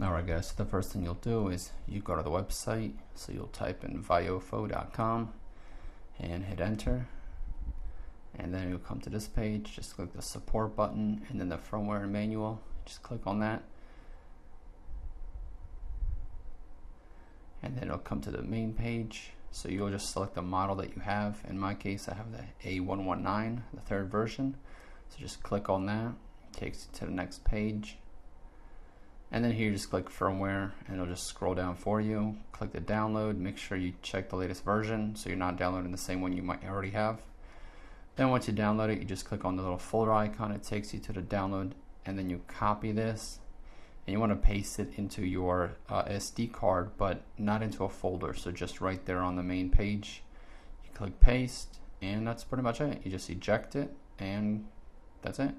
Alright guys, so the first thing you'll do is you go to the website, so you'll type in VIOFO.com and hit enter, and then you'll come to this page. Just click the support button and then the firmware and manual, just click on that, and then it'll come to the main page. So you'll just select the model that you have. In my case I have the A119, the third version, so just click on that, it takes you to the next page. And then here you just click firmware and it'll just scroll down for you. Click the download, make sure you check the latest version so you're not downloading the same one you might already have. Then once you download it, you just click on the little folder icon, it takes you to the download, and then you copy this and you want to paste it into your SD card, but not into a folder, so just right there on the main page. You click paste and that's pretty much it. You just eject it and that's it.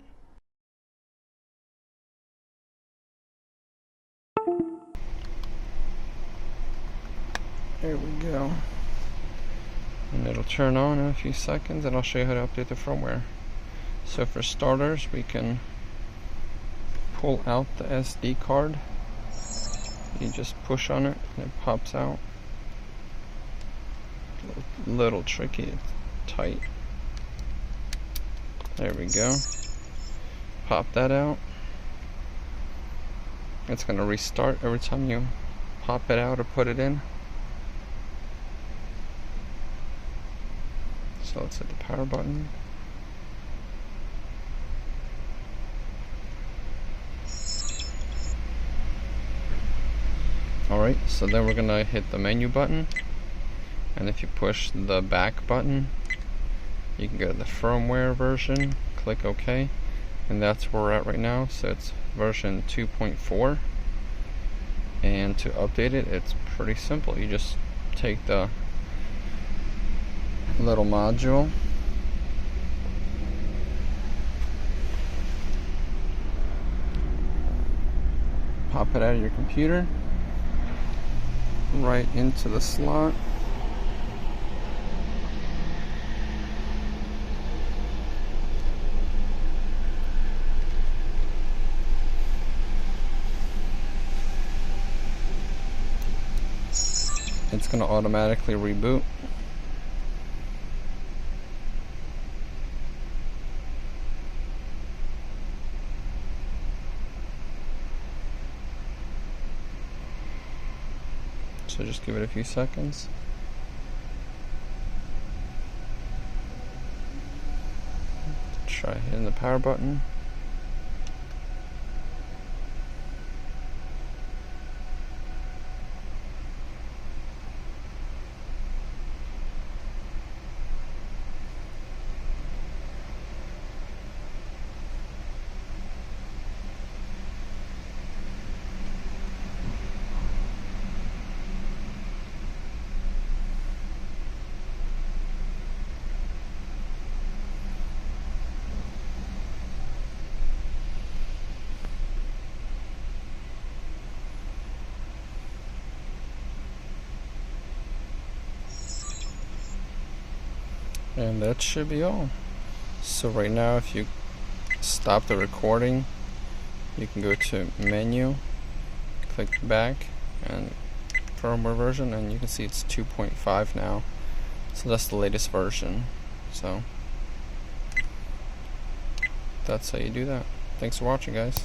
There we go. And it'll turn on in a few seconds and I'll show you how to update the firmware. So for starters, we can pull out the SD card. You just push on it and it pops out. A little tricky, it's tight. There we go. Pop that out. It's going to restart every time you pop it out or put it in. So let's hit the power button. Alright, so then we're gonna hit the menu button, and if you push the back button, you can go to the firmware version, click OK, and that's where we're at right now. So it's version 2.4, and to update it, it's pretty simple. You just take the little module, pop it out of your computer right into the slot, it's going to automatically reboot. So just give it a few seconds. Try hitting the power button. And that should be all. So right now, if you stop the recording, you can go to menu, click back, and firmware version, and you can see it's 2.5 now. So that's the latest version. So that's how you do that. Thanks for watching, guys.